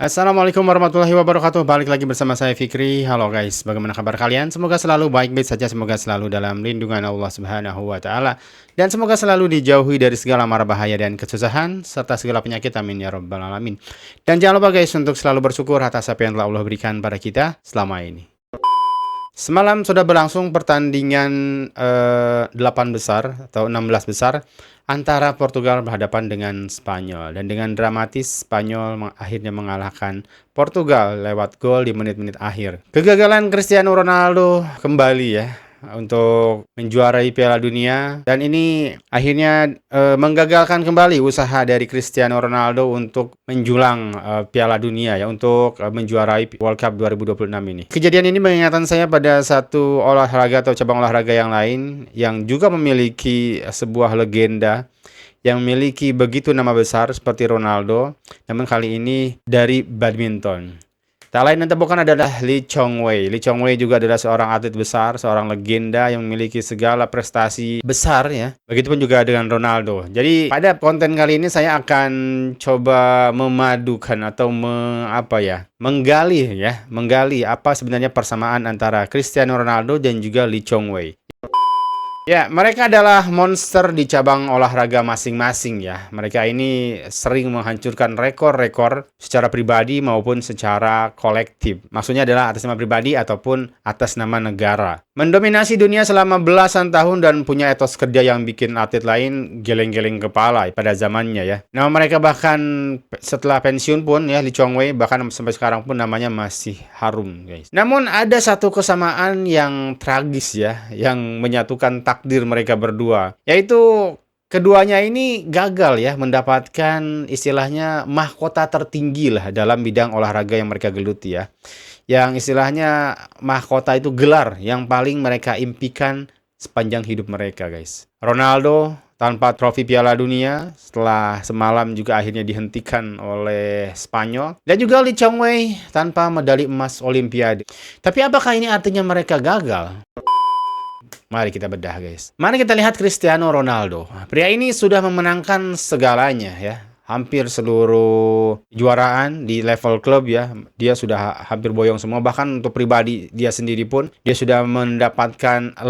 Assalamualaikum warahmatullahi wabarakatuh. Balik lagi bersama saya Fikri. Halo guys, bagaimana kabar kalian? Semoga selalu baik-baik saja, semoga selalu dalam lindungan Allah Subhanahu wa taala dan semoga selalu dijauhi dari segala mara bahaya dan kesusahan serta segala penyakit. Amin ya rabbal alamin. Dan jangan lupa guys untuk selalu bersyukur atas apa yang telah Allah berikan pada kita selama ini. Semalam sudah berlangsung pertandingan 8 besar atau 16 besar antara Portugal berhadapan dengan Spanyol. Dan dengan dramatis Spanyol akhirnya mengalahkan Portugal lewat gol di menit-menit akhir. Kegagalan Cristiano Ronaldo kembali ya untuk menjuarai Piala Dunia, dan ini akhirnya menggagalkan kembali usaha dari Cristiano Ronaldo untuk menjulang Piala Dunia ya, untuk menjuarai World Cup 2026 ini. Kejadian ini mengingatkan saya pada satu olahraga atau cabang olahraga yang lain yang juga memiliki sebuah legenda yang memiliki begitu nama besar seperti Ronaldo, namun kali ini dari badminton. Tak lain dan bukan adalah Lee Chong Wei. Lee Chong Wei juga adalah seorang atlet besar, seorang legenda yang memiliki segala prestasi besar ya. Begitupun juga dengan Ronaldo. Jadi pada konten kali ini saya akan coba memadukan atau menggali apa sebenarnya persamaan antara Cristiano Ronaldo dan juga Lee Chong Wei. Ya, mereka adalah monster di cabang olahraga masing-masing ya. Mereka ini sering menghancurkan rekor-rekor secara pribadi maupun secara kolektif. Maksudnya adalah atas nama pribadi ataupun atas nama negara. Mendominasi dunia selama belasan tahun dan punya etos kerja yang bikin atlet lain geleng-geleng kepala pada zamannya ya. Nama mereka bahkan setelah pensiun pun ya, Lee Chong Wei bahkan sampai sekarang pun namanya masih harum guys. Namun ada satu kesamaan yang tragis ya, yang menyatukan takdir mereka berdua, yaitu keduanya ini gagal ya mendapatkan istilahnya mahkota tertinggi lah dalam bidang olahraga yang mereka geluti ya. Yang istilahnya mahkota itu gelar yang paling mereka impikan sepanjang hidup mereka guys. Ronaldo tanpa trofi Piala Dunia setelah semalam juga akhirnya dihentikan oleh Spanyol. Dan juga Lee Chong Wei tanpa medali emas Olimpiade. Tapi apakah ini artinya mereka gagal? Mari kita bedah guys. Mari kita lihat Cristiano Ronaldo. Pria ini sudah memenangkan segalanya ya. Hampir seluruh kejuaraan di level klub ya. Dia sudah hampir boyong semua. Bahkan untuk pribadi dia sendiri pun dia sudah mendapatkan 5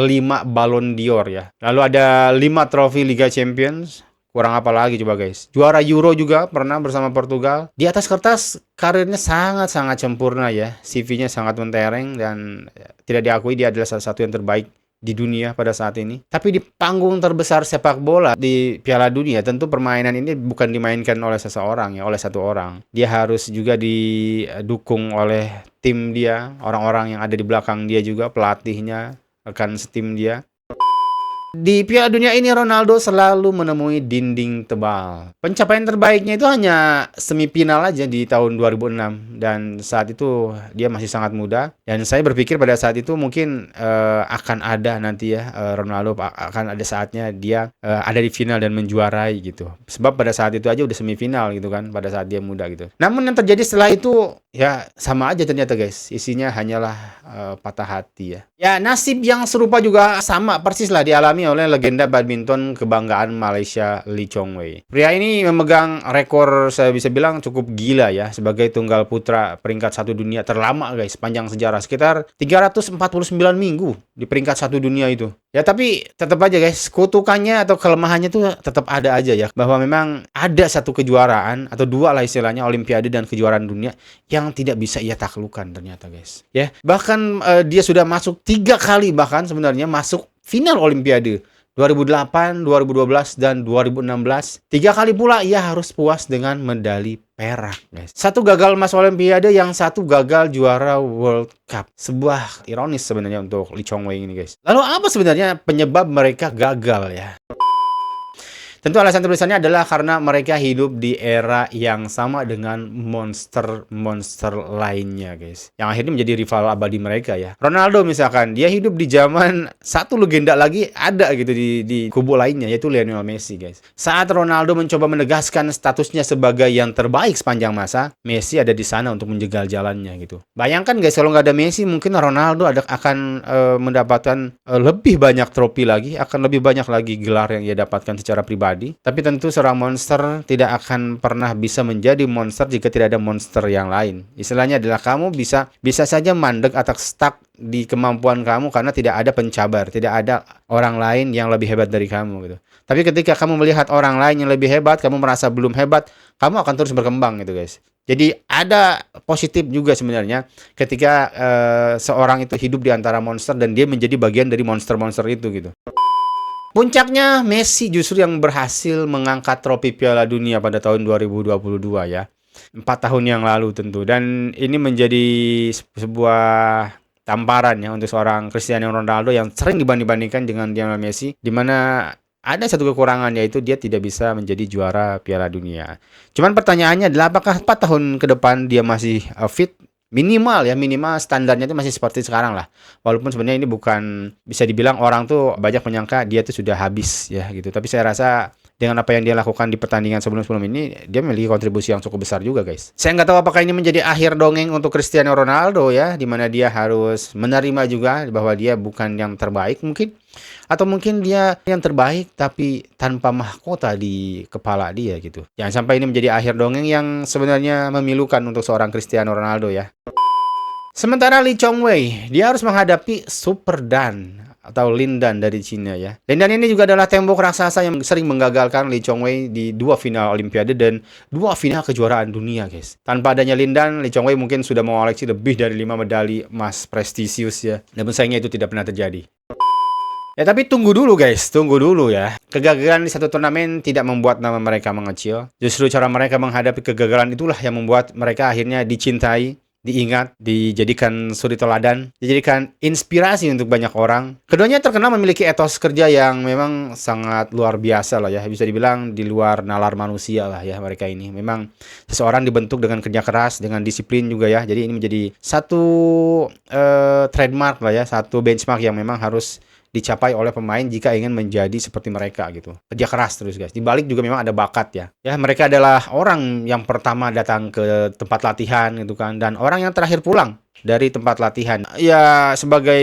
Ballon d'Or ya. Lalu ada 5 trofi Liga Champions. Kurang apa lagi coba guys. Juara Euro juga pernah bersama Portugal. Di atas kertas karirnya sangat-sangat sempurna ya. CV-nya sangat mentereng dan tidak diakui dia adalah salah satu yang terbaik di dunia pada saat ini. Tapi di panggung terbesar sepak bola di Piala Dunia, tentu permainan ini bukan dimainkan oleh seseorang ya, oleh satu orang. Dia harus juga didukung oleh tim dia, orang-orang yang ada di belakang dia juga, pelatihnya, rekan setim dia. Di Piala Dunia ini Ronaldo selalu menemui dinding tebal. Pencapaian terbaiknya itu hanya semifinal aja di tahun 2006 dan saat itu dia masih sangat muda, dan saya berpikir pada saat itu mungkin akan ada nanti ya Ronaldo akan ada saatnya dia ada di final dan menjuarai gitu. Sebab pada saat itu aja udah semifinal gitu kan pada saat dia muda gitu. Namun yang terjadi setelah itu ya sama aja ternyata guys. Isinya hanyalah patah hati ya. Ya, nasib yang serupa juga sama persis lah dialami oleh legenda badminton kebanggaan Malaysia Lee Chong Wei. Pria ini memegang rekor saya bisa bilang cukup gila ya sebagai tunggal putra peringkat 1 dunia terlama guys sepanjang sejarah, sekitar 349 minggu di peringkat 1 dunia itu. Ya tapi tetap aja guys, kutukannya atau kelemahannya tuh tetap ada aja ya, bahwa memang ada satu kejuaraan atau dua lah istilahnya, Olimpiade dan kejuaraan dunia yang tidak bisa ia taklukkan ternyata guys. Ya, bahkan dia sudah masuk 3 kali bahkan sebenarnya masuk final Olimpiade 2008, 2012, dan 2016. 3 kali pula ia harus puas dengan medali perak guys. Satu gagal emas Olimpiade, yang satu gagal juara World Cup. Sebuah ironis sebenarnya untuk Lee Chong Wei ini guys. Lalu apa sebenarnya penyebab mereka gagal ya? Tentu alasan tulisannya adalah karena mereka hidup di era yang sama dengan monster-monster lainnya guys, yang akhirnya menjadi rival abadi mereka ya. Ronaldo misalkan, dia hidup di zaman satu legenda lagi ada gitu di kubu lainnya, yaitu Lionel Messi guys. Saat Ronaldo mencoba menegaskan statusnya sebagai yang terbaik sepanjang masa, Messi ada di sana untuk menjegal jalannya gitu. Bayangkan guys, kalau nggak ada Messi mungkin Ronaldo akan mendapatkan lebih banyak trofi lagi, akan lebih banyak lagi gelar yang ia dapatkan secara pribadi pribadi. Tapi tentu seorang monster tidak akan pernah bisa menjadi monster jika tidak ada monster yang lain. Istilahnya adalah kamu bisa saja mandek atau stuck di kemampuan kamu karena tidak ada pencabar, tidak ada orang lain yang lebih hebat dari kamu gitu. Tapi ketika kamu melihat orang lain yang lebih hebat, kamu merasa belum hebat, kamu akan terus berkembang gitu guys. Jadi ada positif juga sebenarnya ketika seorang itu hidup di antara monster dan dia menjadi bagian dari monster-monster itu gitu. Puncaknya Messi justru yang berhasil mengangkat trofi Piala Dunia pada tahun 2022 ya. 4 tahun yang lalu tentu. Dan ini menjadi sebuah tamparan ya untuk seorang Cristiano Ronaldo yang sering dibanding-bandingkan dengan Lionel Messi, di mana ada satu kekurangan yaitu dia tidak bisa menjadi juara Piala Dunia. Cuman pertanyaannya adalah apakah 4 tahun ke depan dia masih fit? Minimal standarnya itu masih seperti sekarang lah. Walaupun sebenarnya ini bukan, bisa dibilang orang tuh banyak menyangka dia tuh sudah habis ya gitu. Tapi saya rasa dengan apa yang dia lakukan di pertandingan sebelum-sebelum ini, dia memiliki kontribusi yang cukup besar juga guys. Saya nggak tahu apakah ini menjadi akhir dongeng untuk Cristiano Ronaldo ya, di mana dia harus menerima juga bahwa dia bukan yang terbaik mungkin. Atau mungkin dia yang terbaik tapi tanpa mahkota di kepala dia gitu. Jangan sampai ini menjadi akhir dongeng yang sebenarnya memilukan untuk seorang Cristiano Ronaldo ya. Sementara Lee Chong Wei, dia harus menghadapi Super Dan atau Lin Dan dari Cina ya. Lin Dan ini juga adalah tembok raksasa yang sering menggagalkan Lee Chong Wei di 2 final Olimpiade dan 2 final kejuaraan dunia guys. Tanpa adanya Lin Dan, Lee Chong Wei mungkin sudah mengoleksi lebih dari 5 medali emas prestisius ya. Namun sayangnya itu tidak pernah terjadi. Ya tapi tunggu dulu guys, tunggu dulu ya. Kegagalan di satu turnamen tidak membuat nama mereka mengecil. Justru cara mereka menghadapi kegagalan itulah yang membuat mereka akhirnya dicintai, diingat, dijadikan suri teladan, dijadikan inspirasi untuk banyak orang. Keduanya terkenal memiliki etos kerja yang memang sangat luar biasa lah ya. Bisa dibilang di luar nalar manusia lah ya mereka ini. Memang seseorang dibentuk dengan kerja keras, dengan disiplin juga ya. Jadi ini menjadi satu trademark lah ya, satu benchmark yang memang harus dicapai oleh pemain jika ingin menjadi seperti mereka gitu. Kerja keras terus guys. Di balik juga memang ada bakat ya. Ya mereka adalah orang yang pertama datang ke tempat latihan gitu kan, dan orang yang terakhir pulang dari tempat latihan. Ya sebagai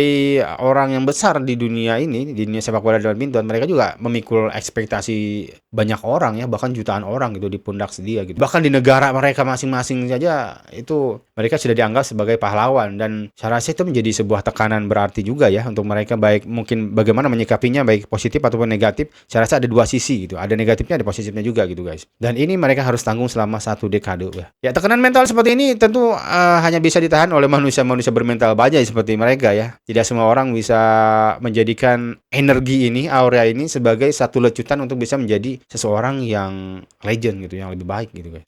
orang yang besar di dunia ini, di dunia sepak bola dan badminton, mereka juga memikul ekspektasi banyak orang ya, bahkan jutaan orang gitu di pundak dia gitu. Bahkan di negara mereka masing-masing saja itu mereka sudah dianggap sebagai pahlawan, dan saya rasa itu menjadi sebuah tekanan berarti juga ya untuk mereka, baik mungkin bagaimana menyikapinya, baik positif ataupun negatif. Saya rasa ada dua sisi gitu, ada negatifnya ada positifnya juga gitu guys, dan ini mereka harus tanggung selama 1 dekade ya. Tekanan mental seperti ini tentu hanya bisa ditahan oleh manusia bermental baja seperti mereka ya. Tidak semua orang bisa menjadikan energi ini, aura ini sebagai satu lecutan untuk bisa menjadi seseorang yang legend gitu, yang lebih baik gitu guys.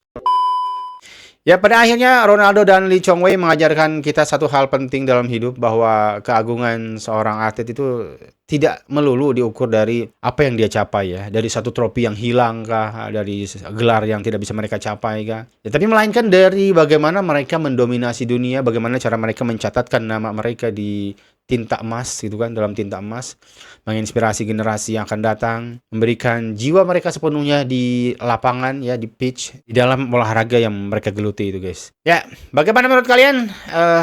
Ya pada akhirnya Ronaldo dan Lee Chong Wei mengajarkan kita satu hal penting dalam hidup, bahwa keagungan seorang atlet itu tidak melulu diukur dari apa yang dia capai ya, dari satu trofi yang hilang kah, dari gelar yang tidak bisa mereka capai kah ya, tapi melainkan dari bagaimana mereka mendominasi dunia, bagaimana cara mereka mencatatkan nama mereka di tinta emas gitu kan, dalam tinta emas, menginspirasi generasi yang akan datang, memberikan jiwa mereka sepenuhnya di lapangan ya, di pitch, di dalam olahraga yang mereka geluti itu guys. Ya, bagaimana menurut kalian?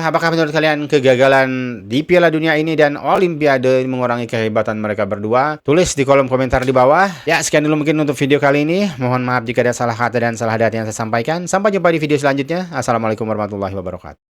Apakah menurut kalian kegagalan di Piala Dunia ini dan Olimpiade mengurangi kehebatan mereka berdua? Tulis di kolom komentar di bawah. Ya, sekian dulu mungkin untuk video kali ini. Mohon maaf jika ada salah kata dan salah data yang saya sampaikan. Sampai jumpa di video selanjutnya. Assalamualaikum warahmatullahi wabarakatuh.